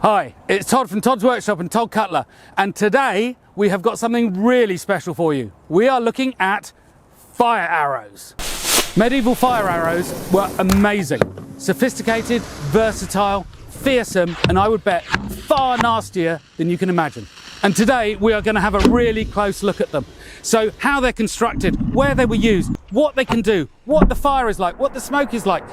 Hi, it's Todd from Todd's Workshop and Tod Cutler, and today we have got something really special for you. We are looking at fire arrows. Medieval fire arrows were amazing, sophisticated, versatile, fearsome, and I would bet far nastier than you can imagine. And today we are going to have a really close look at them. So how they're constructed, where they were used, what they can do, what the fire is like, what the smoke is like.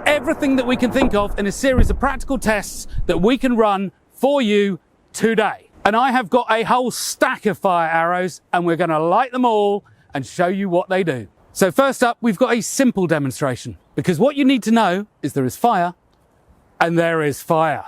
Everything that we can think of in a series of practical tests that we can run for you today. And I have got a whole stack of fire arrows and we're going to light them all and show you what they do. So first up, we've got a simple demonstration, because what you need to know is there is fire and there is fire.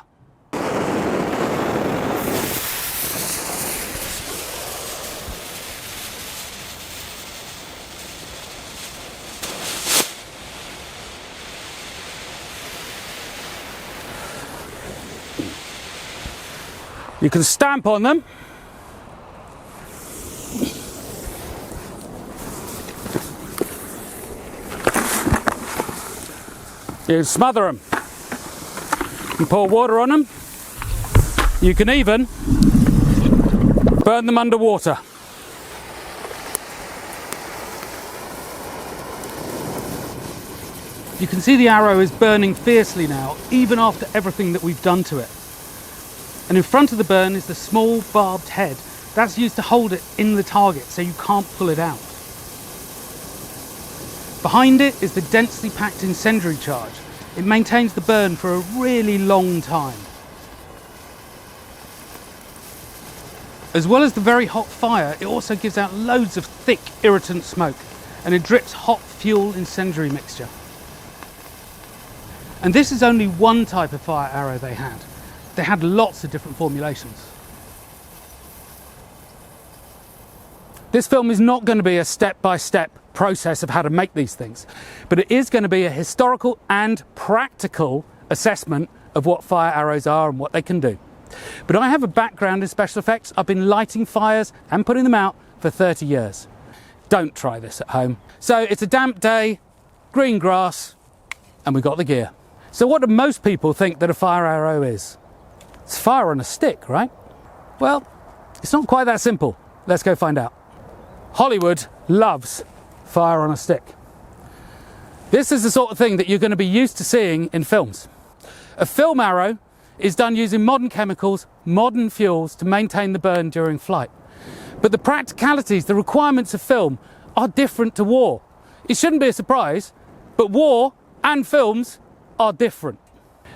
You can stamp on them. You can smother them. You can pour water on them. You can even burn them underwater. You can see the arrow is burning fiercely now, even after everything that we've done to it. And in front of the burn is the small barbed head. That's used to hold it in the target so you can't pull it out. Behind it is the densely packed incendiary charge. It maintains the burn for a really long time. As well as the very hot fire, it also gives out loads of thick irritant smoke, and it drips hot fuel incendiary mixture. And this is only one type of fire arrow they had. They had lots of different formulations. This film is not going to be a step-by-step process of how to make these things, but it is going to be a historical and practical assessment of what fire arrows are and what they can do. But I have a background in special effects. I've been lighting fires and putting them out for 30 years. Don't try this at home. So it's a damp day, green grass, and we've got the gear. So what do most people think that a fire arrow is? It's fire on a stick, right? Well, it's not quite that simple. Let's go find out. Hollywood loves fire on a stick. This is the sort of thing that you're going to be used to seeing in films. A film arrow is done using modern chemicals, modern fuels to maintain the burn during flight. But the practicalities, the requirements of film are different to war. It shouldn't be a surprise, but war and films are different.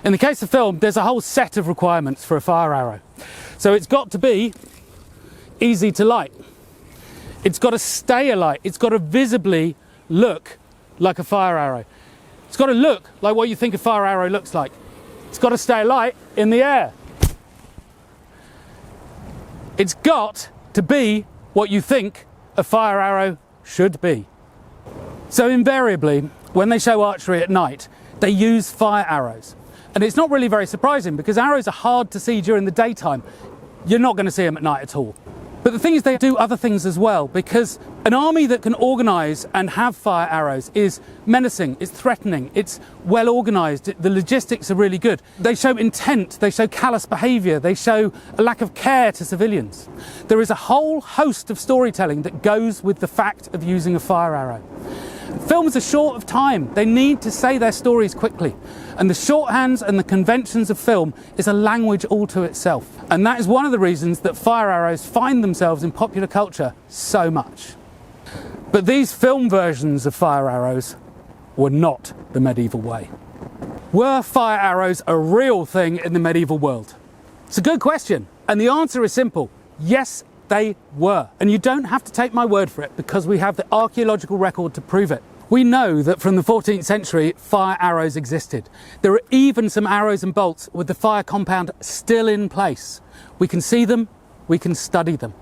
In the case of film, there's a whole set of requirements for a fire arrow. So it's got to be easy to light. It's got to stay alight. It's got to visibly look like a fire arrow. It's got to look like what you think a fire arrow looks like. It's got to stay alight in the air. It's got to be what you think a fire arrow should be. So invariably, when they show archery at night, they use fire arrows. And it's not really very surprising, because arrows are hard to see during the daytime. You're not going to see them at night at all. But the thing is, they do other things as well, because an army that can organise and have fire arrows is menacing, it's threatening, it's well organised, the logistics are really good. They show intent, they show callous behaviour, they show a lack of care to civilians. There is a whole host of storytelling that goes with the fact of using a fire arrow. Films are short of time. They need to say their stories quickly. And the shorthands and the conventions of film is a language all to itself. And that is one of the reasons that fire arrows find themselves in popular culture so much. But these film versions of fire arrows were not the medieval way. Were fire arrows a real thing in the medieval world? It's a good question. And the answer is simple. Yes, they were. And you don't have to take my word for it, because we have the archaeological record to prove it. We know that from the 14th century, fire arrows existed. There are even some arrows and bolts with the fire compound still in place. We can see them, we can study them.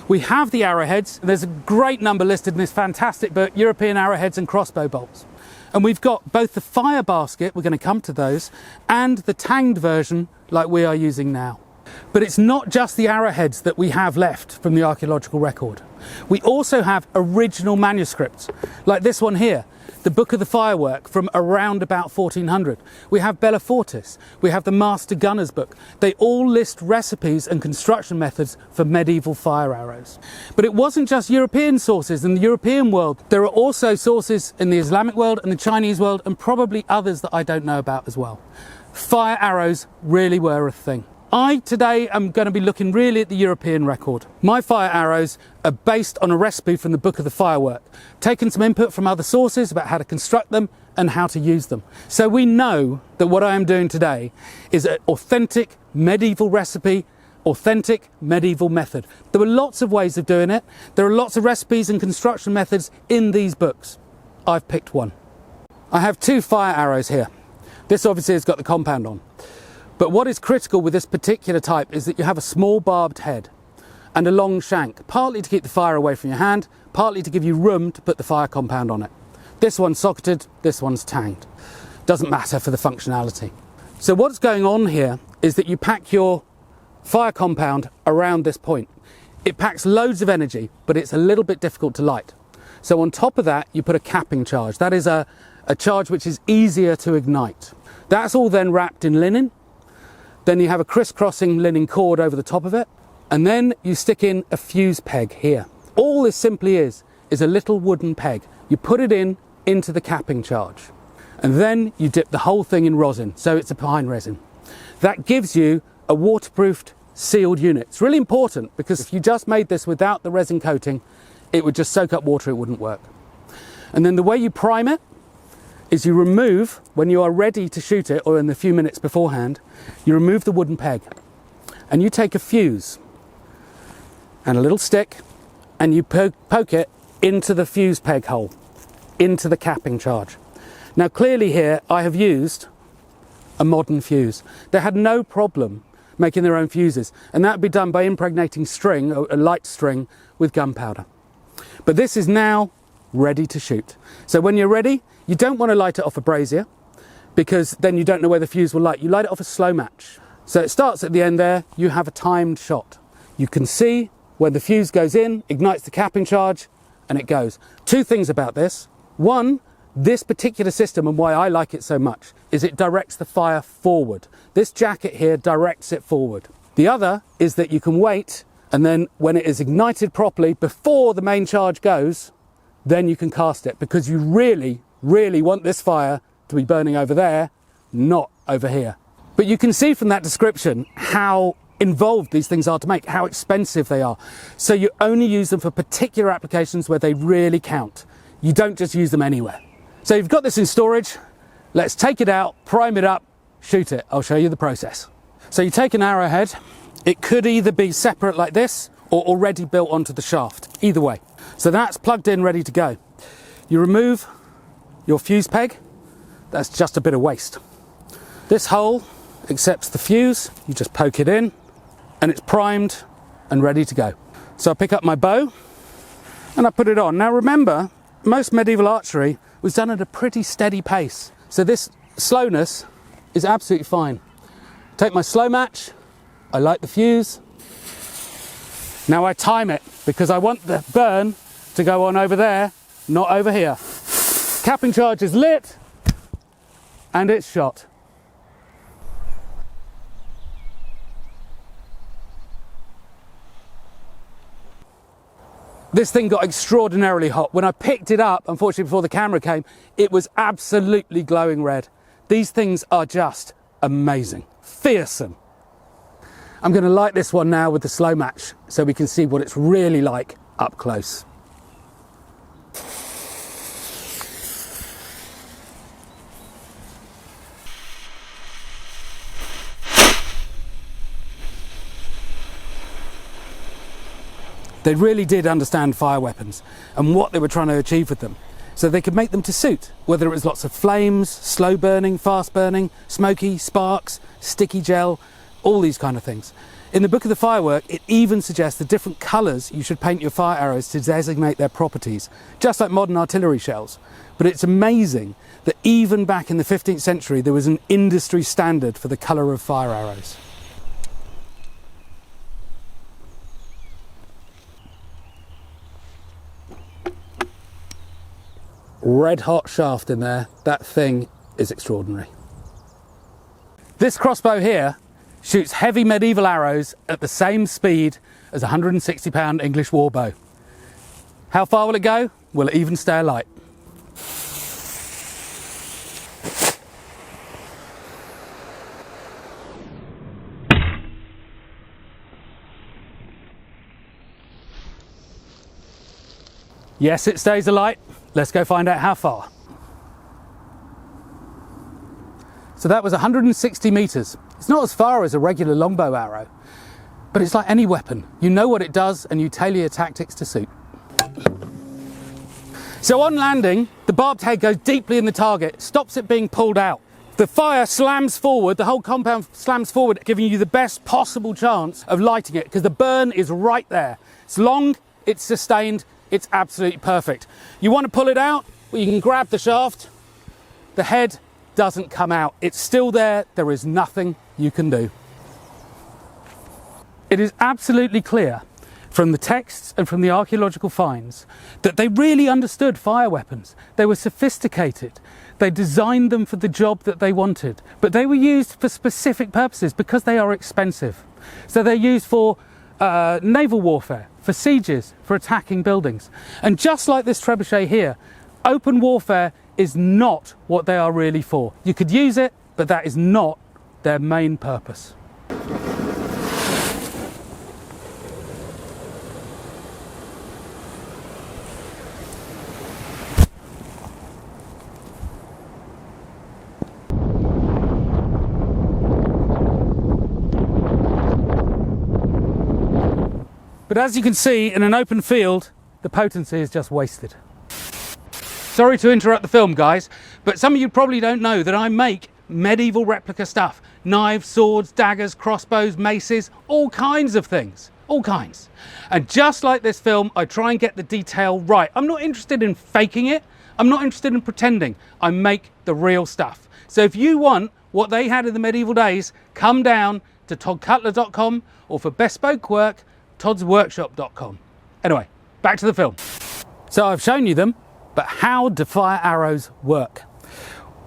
We have the arrowheads. There's a great number listed in this fantastic book, European Arrowheads and Crossbow Bolts. And we've got both the fire basket, we're going to come to those, and the tanged version like we are using now. But it's not just the arrowheads that we have left from the archaeological record. We also have original manuscripts, like this one here. the Book of the Firework from around about 1400. We have Bellefortis, we have the Master Gunner's Book. They all list recipes and construction methods for medieval fire arrows. But it wasn't just European sources in the European world. There are also sources in the Islamic world and the Chinese world, and probably others that I don't know about as well. Fire arrows really were a thing. I today am going to be looking really at the European record. My fire arrows are based on a recipe from the Book of the Firework, taking some input from other sources about how to construct them and how to use them. So we know that what I am doing today is an authentic medieval recipe, authentic medieval method. There were lots of ways of doing it. There are lots of recipes and construction methods in these books. I've picked one. I have 2 fire arrows here. This obviously has got the compound on. But what is critical with this particular type is that you have a small barbed head and a long shank, partly to keep the fire away from your hand, partly to give you room to put the fire compound on it. This one's socketed, this one's tanged. Doesn't matter for the functionality. So what's going on here is that you pack your fire compound around this point. It packs loads of energy, but it's a little bit difficult to light. So on top of that, you put a capping charge. That is a charge which is easier to ignite. That's all then wrapped in linen. Then you have a crisscrossing linen cord over the top of it, and then you stick in a fuse peg here. All this simply is a little wooden peg. You put it into the capping charge, and then you dip the whole thing in rosin, so it's a pine resin. That gives you a waterproofed sealed unit. It's really important because if you just made this without the resin coating, it would just soak up water, it wouldn't work. And then the way you prime it is you remove, when you are ready to shoot it, or in the few minutes beforehand, you remove the wooden peg and you take a fuse and a little stick and you poke it into the fuse peg hole, into the capping charge. Now clearly here I have used a modern fuse. They had no problem making their own fuses, and that would be done by impregnating string, a light string, with gunpowder. But this is now ready to shoot. So when you're ready, you don't want to light it off a brazier because then you don't know where the fuse will light. You light it off a slow match. So it starts at the end there, you have a timed shot. You can see when the fuse goes in, ignites the capping charge, and it goes. 2 things about this. One, this particular system, and why I like it so much, is it directs the fire forward. This jacket here directs it forward. The other is that you can wait, and then when it is ignited properly before the main charge goes, then you can cast it, because you really want this fire to be burning over there, not over here. But you can see from that description how involved these things are to make, how expensive they are. So you only use them for particular applications where they really count. You don't just use them anywhere. So you've got this in storage. Let's take it out, prime it up, shoot it. I'll show you the process. So you take an arrowhead. It could either be separate like this or already built onto the shaft, either way. So that's plugged in, ready to go. You remove your fuse peg. That's just a bit of waste. This hole accepts the fuse. You just poke it in and it's primed and ready to go. So I pick up my bow and I put it on. Now remember, most medieval archery was done at a pretty steady pace. So this slowness is absolutely fine. Take my slow match, I light the fuse. Now I time it because I want the burn to go on over there, not over here. Capping charge is lit and it's shot. This thing got extraordinarily hot. When I picked it up, unfortunately before the camera came, it was absolutely glowing red. These things are just amazing, fearsome. I'm going to light this one now with the slow match so we can see what it's really like up close. They really did understand fire weapons and what they were trying to achieve with them. So they could make them to suit, whether it was lots of flames, slow burning, fast burning, smoky, sparks, sticky gel, all these kind of things. In the Book of the Firework, it even suggests the different colours you should paint your fire arrows to designate their properties, just like modern artillery shells. But it's amazing that even back in the 15th century, there was an industry standard for the colour of fire arrows. red hot shaft in there. That thing is extraordinary. This crossbow here shoots heavy medieval arrows at the same speed as a 160-pound English warbow. How far will it go? Will it even stay alight? Yes, it stays alight. Let's go find out how far. So that was 160 meters. It's not as far as a regular longbow arrow, but it's like any weapon. You know what it does and you tailor your tactics to suit. So on landing, the barbed head goes deeply in the target, stops it being pulled out. The fire slams forward, the whole compound slams forward, giving you the best possible chance of lighting it, because the burn is right there. It's long, it's sustained, it's absolutely perfect. You want to pull it out? Well, you can grab the shaft. The head doesn't come out. It's still there. There is nothing you can do. It is absolutely clear from the texts and from the archaeological finds that they really understood fire weapons. They were sophisticated. They designed them for the job that they wanted, but they were used for specific purposes because they are expensive. So they're used for naval warfare, for sieges, for attacking buildings. And just like this trebuchet here, open warfare is not what they are really for. You could use it, but that is not their main purpose. But as you can see, in an open field, the potency is just wasted. Sorry to interrupt the film, guys, but some of you probably don't know that I make medieval replica stuff. Knives, swords, daggers, crossbows, maces, all kinds of things. All kinds. And just like this film, I try and get the detail right. I'm not interested in faking it. I'm not interested in pretending. I make the real stuff. So if you want what they had in the medieval days, come down to todcutler.com, or for bespoke work, todsworkshop.com. Anyway, back to the film. So I've shown you them, but how do fire arrows work?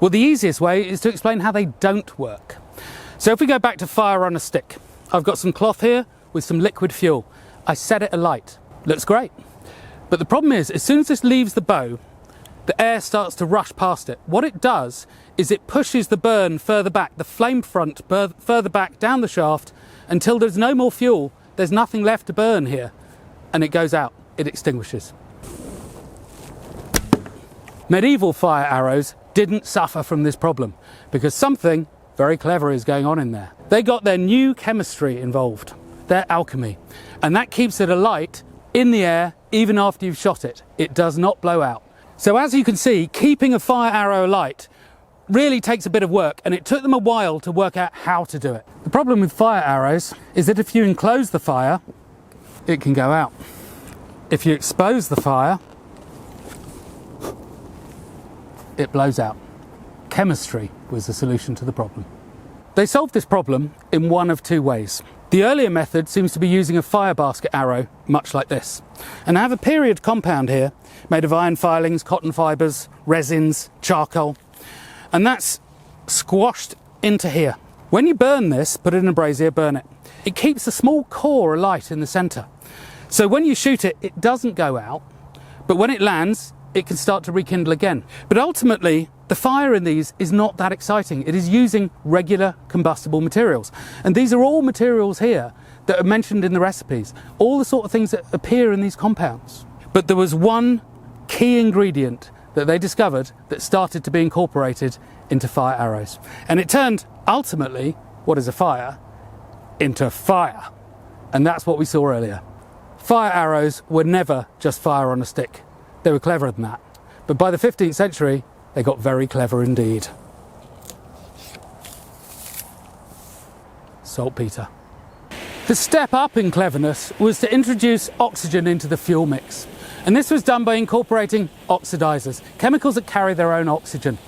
Well, the easiest way is to explain how they don't work. So if we go back to fire on a stick, I've got some cloth here with some liquid fuel. I set it alight. Looks great. But the problem is, as soon as this leaves the bow, the air starts to rush past it. What it does is it pushes the burn further back, the flame front further back down the shaft, until there's no more fuel. There's nothing left to burn here, and it goes out, it extinguishes. Medieval fire arrows didn't suffer from this problem because something very clever is going on in there. They got their new chemistry involved, their alchemy, and that keeps it alight in the air even after you've shot it. It does not blow out. So as you can see, keeping a fire arrow alight really takes a bit of work, and it took them a while to work out how to do it. The problem with fire arrows is that if you enclose the fire, it can go out. If you expose the fire, it blows out. Chemistry was the solution to the problem. They solved this problem in one of two ways. The earlier method seems to be using a fire basket arrow, much like this. And I have a period compound here, made of iron filings, cotton fibres, resins, charcoal, and that's squashed into here. When you burn this, put it in a brazier, burn it. It keeps a small core alight in the centre. So when you shoot it, it doesn't go out, but when it lands, it can start to rekindle again. But ultimately, the fire in these is not that exciting. It is using regular combustible materials. And these are all materials here that are mentioned in the recipes, all the sort of things that appear in these compounds. But there was one key ingredient that they discovered that started to be incorporated into fire arrows. And it turned, ultimately, what is a fire, into fire. And that's what we saw earlier. Fire arrows were never just fire on a stick. They were cleverer than that. But by the 15th century, they got very clever indeed. Saltpeter. The step up in cleverness was to introduce oxygen into the fuel mix. And this was done by incorporating oxidizers, chemicals that carry their own oxygen.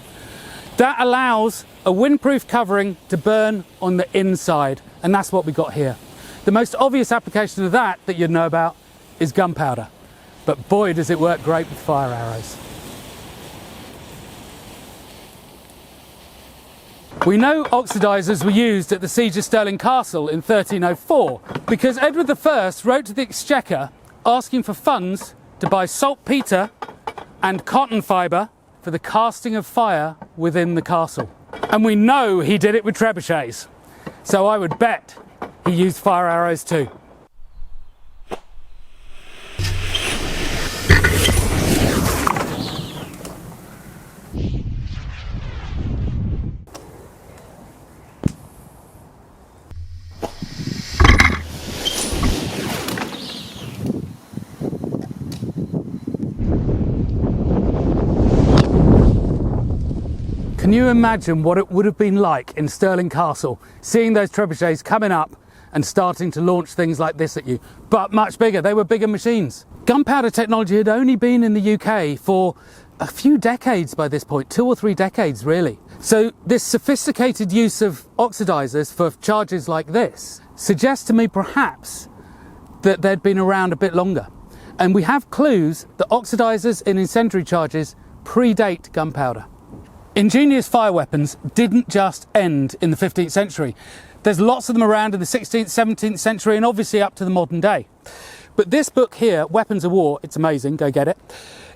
That allows a windproof covering to burn on the inside, and that's what we got here. The most obvious application of that you'd know about is gunpowder. But boy, does it work great with fire arrows. We know oxidizers were used at the siege of Stirling Castle in 1304 because Edward I wrote to the Exchequer asking for funds to buy saltpetre and cotton fibre for the casting of fire within the castle. And we know he did it with trebuchets, so I would bet he used fire arrows too. Can you imagine what it would have been like in Stirling Castle, seeing those trebuchets coming up and starting to launch things like this at you, but much bigger? They were bigger machines. Gunpowder technology had only been in the UK for a few decades by this point, 2 or 3 decades really. So this sophisticated use of oxidizers for charges like this suggests to me perhaps that they'd been around a bit longer. And we have clues that oxidizers in incendiary charges predate gunpowder. Ingenious fire weapons didn't just end in the 15th century. There's lots of them around in the 16th, 17th century and obviously up to the modern day. But this book here, Weapons of War, it's amazing, go get it,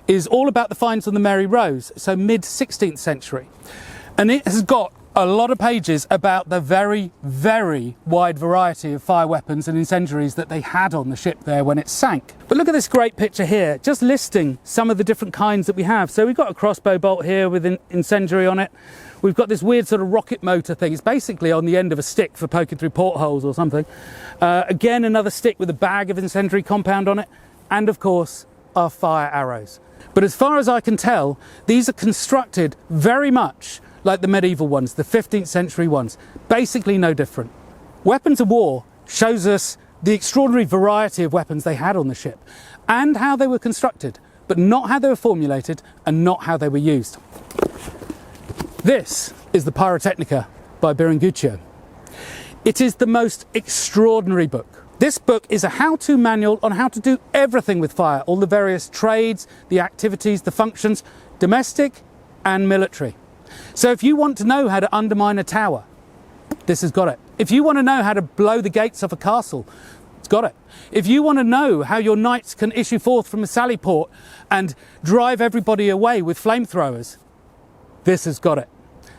is all about the finds on the Mary Rose, so mid-16th century. And it has got a lot of pages about the very, very wide variety of fire weapons and incendiaries that they had on the ship there when it sank. But look at this great picture here, just listing some of the different kinds that we have. So we've got a crossbow bolt here with an incendiary on it. We've got this weird sort of rocket motor thing. It's basically on the end of a stick for poking through portholes or something. Again, another stick with a bag of incendiary compound on it. And of course, our fire arrows. But as far as I can tell, these are constructed very much like the medieval ones, the 15th century ones, basically no different. Weapons of War shows us the extraordinary variety of weapons they had on the ship and how they were constructed, but not how they were formulated and not how they were used. This is the Pyrotechnica by Biringuccio. It is the most extraordinary book. This book is a how-to manual on how to do everything with fire, all the various trades, the activities, the functions, domestic and military. So if you want to know how to undermine a tower, this has got it. If you want to know how to blow the gates off a castle, it's got it. If you want to know how your knights can issue forth from a sally port and drive everybody away with flamethrowers, this has got it.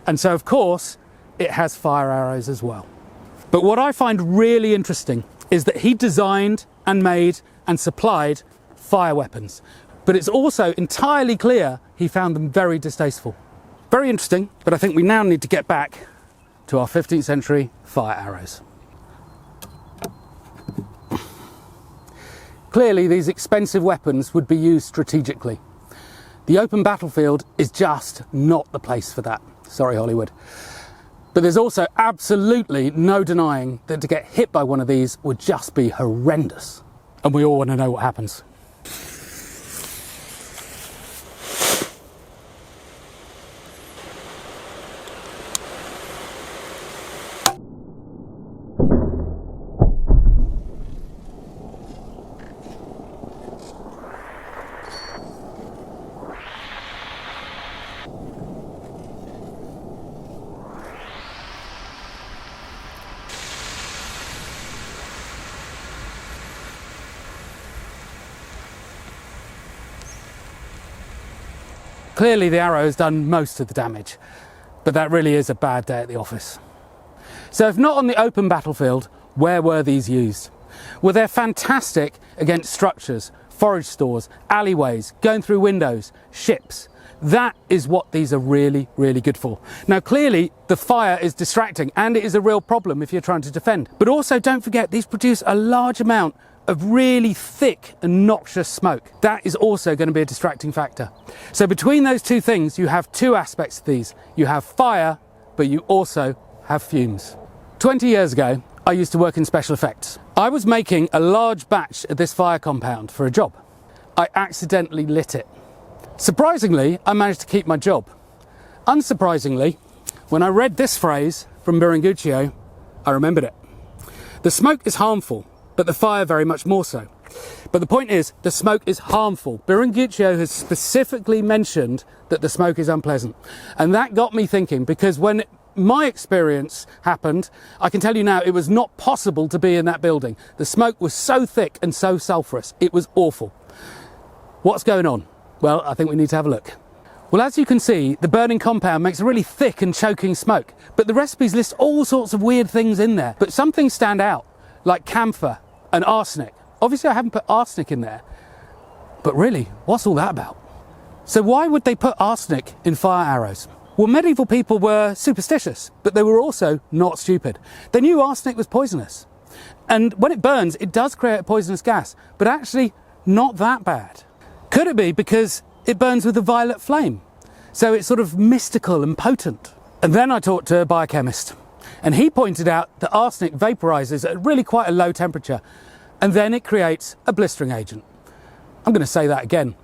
And so of course, it has fire arrows as well. But what I find really interesting is that he designed and made and supplied fire weapons. But it's also entirely clear he found them very distasteful. Very interesting, but I think we now need to get back to our 15th century fire arrows. Clearly, these expensive weapons would be used strategically. The open battlefield is just not the place for that. Sorry, Hollywood. But there's also absolutely no denying that to get hit by one of these would just be horrendous. And we all want to know what happens. Clearly the arrow has done most of the damage, but that really is a bad day at the office. So if not on the open battlefield, where were these used? Well, they're fantastic against structures, forage stores, alleyways, going through windows, ships. That is what these are really, really good for. Now, clearly the fire is distracting and it is a real problem if you're trying to defend. But also don't forget, these produce a large amount of really thick and noxious smoke. That is also going to be a distracting factor. So between those two things, you have two aspects of these. You have fire, but you also have fumes. 20 years ago, I used to work in special effects. I was making a large batch of this fire compound for a job. I accidentally lit it. Surprisingly, I managed to keep my job. Unsurprisingly, when I read this phrase from Biringuccio, I remembered it. The smoke is harmful, but the fire very much more so. But the point is, the smoke is harmful. Biringuccio has specifically mentioned that the smoke is unpleasant. And that got me thinking, because when my experience happened, I can tell you now, it was not possible to be in that building. The smoke was so thick and so sulphurous, it was awful. What's going on? Well, I think we need to have a look. Well, as you can see, the burning compound makes a really thick and choking smoke, but the recipes list all sorts of weird things in there. But some things stand out, like camphor and arsenic. Obviously, I haven't put arsenic in there, but really, what's all that about? So why would they put arsenic in fire arrows? Well, medieval people were superstitious, but they were also not stupid. They knew arsenic was poisonous. And when it burns, it does create a poisonous gas, but actually not that bad. Could it be because it burns with a violet flame? So it's sort of mystical and potent. And then I talked to a biochemist, and he pointed out that arsenic vaporizes at really quite a low temperature, and then it creates a blistering agent. I'm going to say that again.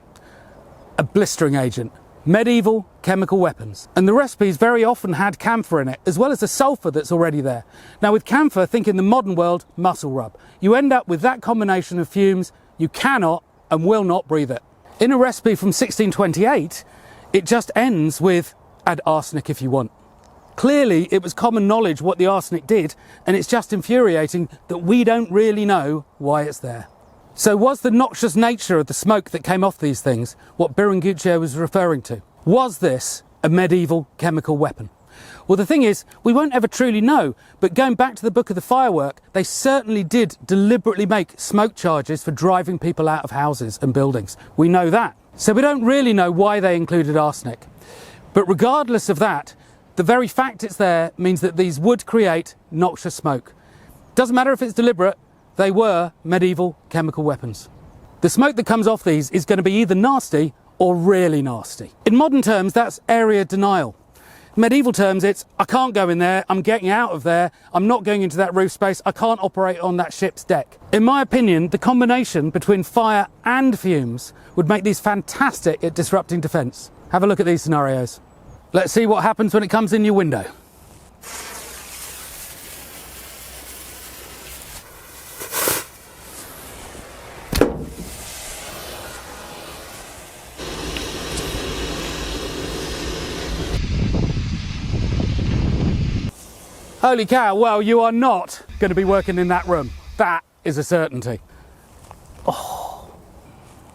A blistering agent. Medieval chemical weapons. And the recipes very often had camphor in it, as well as the sulphur that's already there. Now with camphor, think in the modern world, muscle rub. You end up with that combination of fumes, you cannot and will not breathe it. In a recipe from 1628, it just ends with add arsenic if you want. Clearly, it was common knowledge what the arsenic did, and it's just infuriating that we don't really know why it's there. So was the noxious nature of the smoke that came off these things what Trebuchet was referring to? Was this a medieval chemical weapon? Well, the thing is, we won't ever truly know, but going back to the Book of the Firework, they certainly did deliberately make smoke charges for driving people out of houses and buildings. We know that. So we don't really know why they included arsenic. But regardless of that, the very fact it's there means that these would create noxious smoke. Doesn't matter if it's deliberate, they were medieval chemical weapons. The smoke that comes off these is going to be either nasty or really nasty. In modern terms, that's area denial. In medieval terms, it's, I can't go in there, I'm getting out of there, I'm not going into that roof space, I can't operate on that ship's deck. In my opinion, the combination between fire and fumes would make these fantastic at disrupting defence. Have a look at these scenarios. Let's see what happens when it comes in your window. Holy cow, well, you are not going to be working in that room. That is a certainty. Oh,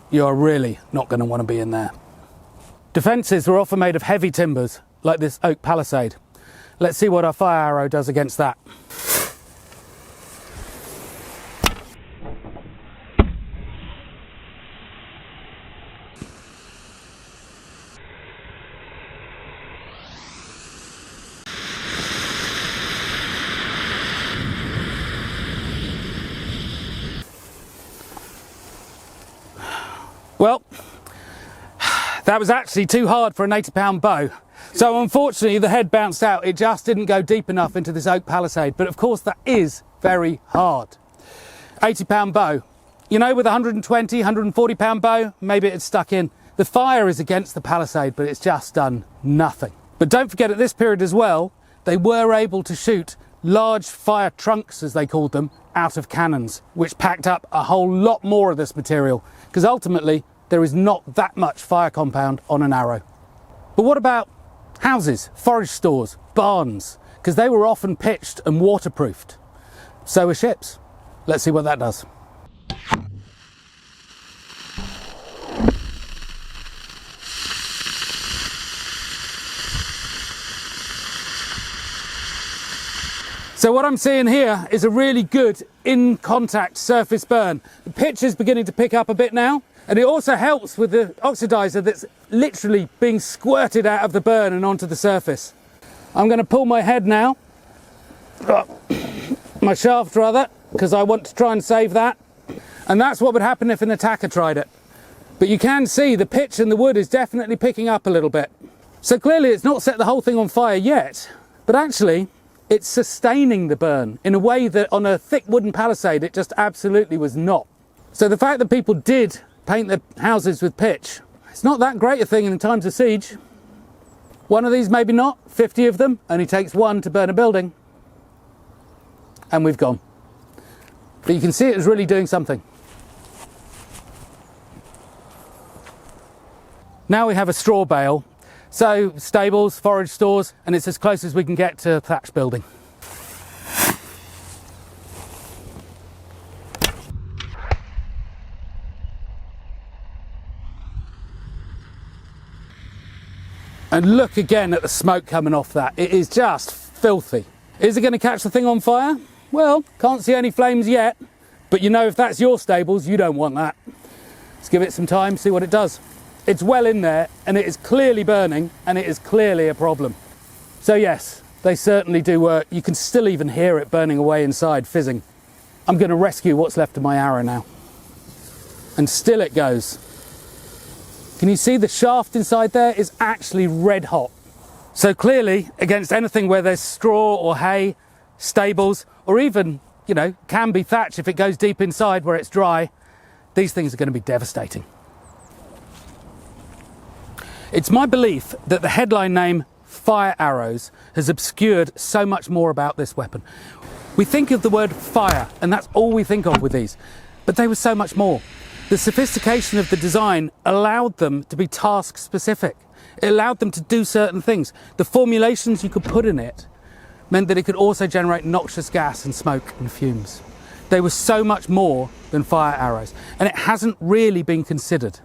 you are really not going to want to be in there. Defences were often made of heavy timbers, like this oak palisade. Let's see what our fire arrow does against that. Well, that was actually too hard for an 80-pound bow. So unfortunately the head bounced out. It just didn't go deep enough into this oak palisade. But of course that is very hard. 80-pound bow. You know, with a 120, 140-pound bow, maybe it's stuck in. The fire is against the palisade, but it's just done nothing. But don't forget, at this period as well, they were able to shoot large fire trunks, as they called them, out of cannons, which packed up a whole lot more of this material, because ultimately there is not that much fire compound on an arrow. But what about houses, forage stores, barns? Because they were often pitched and waterproofed. So were ships. Let's see what that does. So what I'm seeing here is a really good in-contact surface burn. The pitch is beginning to pick up a bit now, and it also helps with the oxidizer that's literally being squirted out of the burn and onto the surface. I'm going to pull my head now, my shaft rather, because I want to try and save that. And that's what would happen if an attacker tried it. But you can see the pitch and the wood is definitely picking up a little bit. So clearly it's not set the whole thing on fire yet, but actually it's sustaining the burn in a way that on a thick wooden palisade it just absolutely was not. So the fact that people did paint their houses with pitch, it's not that great a thing in times of siege. One of these maybe not, 50 of them, only takes one to burn a building. And we've gone. But you can see it was really doing something. Now we have a straw bale. So stables, forage stores, and it's as close as we can get to a thatch building. And look again at the smoke coming off that. It is just filthy. Is it going to catch the thing on fire? Well, can't see any flames yet, but you know if that's your stables, you don't want that. Let's give it some time, see what it does. It's well in there, and it is clearly burning, and it is clearly a problem. So yes, they certainly do work. You can still even hear it burning away inside, fizzing. I'm going to rescue what's left of my arrow now. And still it goes. Can you see the shaft inside there is actually red hot? So clearly, against anything where there's straw or hay, stables, or even, you know, can be thatch if it goes deep inside where it's dry, these things are going to be devastating. It's my belief that the headline name fire arrows has obscured so much more about this weapon. We think of the word fire, and that's all we think of with these, but they were so much more. The sophistication of the design allowed them to be task specific. It allowed them to do certain things. The formulations you could put in it meant that it could also generate noxious gas and smoke and fumes. They were so much more than fire arrows, and it hasn't really been considered.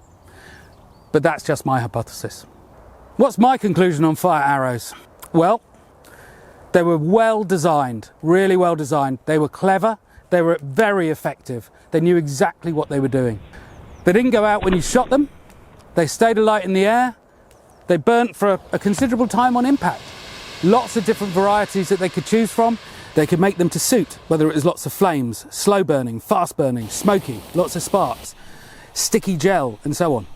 But that's just my hypothesis. What's my conclusion on fire arrows? Well, they were well designed, really well designed. They were clever, they were very effective. They knew exactly what they were doing. They didn't go out when you shot them. They stayed alight in the air. They burnt for a considerable time on impact. Lots of different varieties that they could choose from. They could make them to suit, whether it was lots of flames, slow burning, fast burning, smoky, lots of sparks, sticky gel, and so on.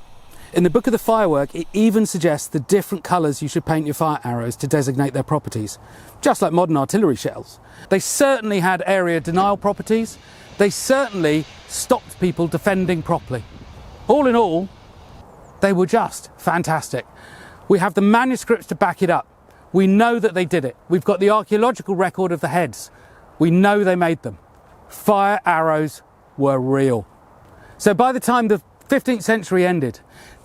In the Book of the Firework, it even suggests the different colours you should paint your fire arrows to designate their properties, just like modern artillery shells. They certainly had area denial properties. They certainly stopped people defending properly. All in all, they were just fantastic. We have the manuscripts to back it up. We know that they did it. We've got the archaeological record of the heads. We know they made them. Fire arrows were real. So by the time the 15th century ended,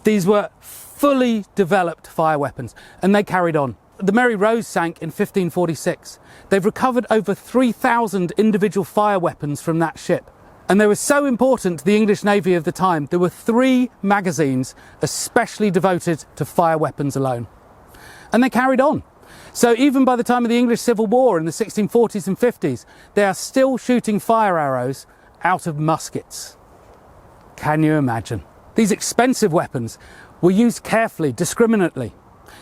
these were fully developed fire weapons, and they carried on. The Mary Rose sank in 1546. They've recovered over 3,000 individual fire weapons from that ship. And they were so important to the English Navy of the time, there were 3 magazines especially devoted to fire weapons alone. And they carried on. So even by the time of the English Civil War in the 1640s and 50s, they are still shooting fire arrows out of muskets. Can you imagine? These expensive weapons were used carefully, discriminately.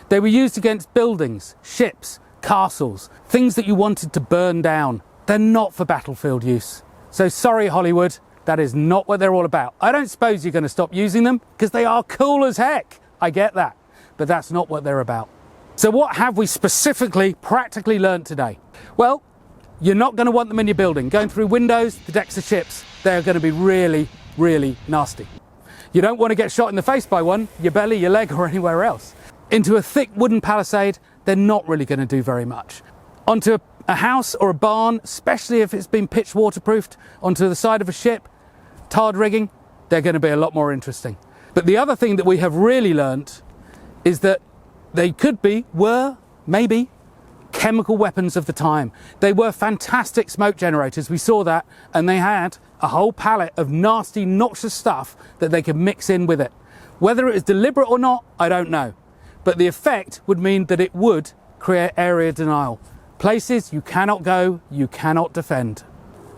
They were used against buildings, ships, castles, things that you wanted to burn down. They're not for battlefield use. So sorry, Hollywood, that is not what they're all about. I don't suppose you're going to stop using them because they are cool as heck. I get that, but that's not what they're about. So what have we specifically, practically learnt today? Well, you're not going to want them in your building. Going through windows, the decks of ships, they're going to be really, really nasty. You don't want to get shot in the face by one, your belly, your leg, or anywhere else. Into a thick wooden palisade, they're not really going to do very much. Onto a house or a barn, especially if it's been pitch waterproofed, onto the side of a ship, tarred rigging, they're going to be a lot more interesting. But the other thing that we have really learnt is that they were, maybe, chemical weapons of the time. They were fantastic smoke generators, we saw that, and they had a whole palette of nasty, noxious stuff that they could mix in with it. Whether it was deliberate or not, I don't know. But the effect would mean that it would create area denial. Places you cannot go, you cannot defend.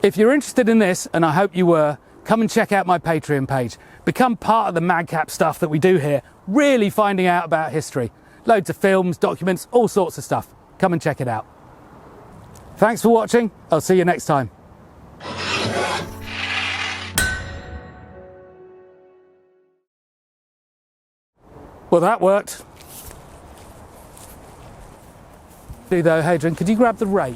If you're interested in this, and I hope you were, come and check out my Patreon page. Become part of the madcap stuff that we do here, really finding out about history. Loads of films, documents, all sorts of stuff. Come and check it out. Thanks for watching. I'll see you next time. Well, that worked. Though, Hadrian, could you grab the rake?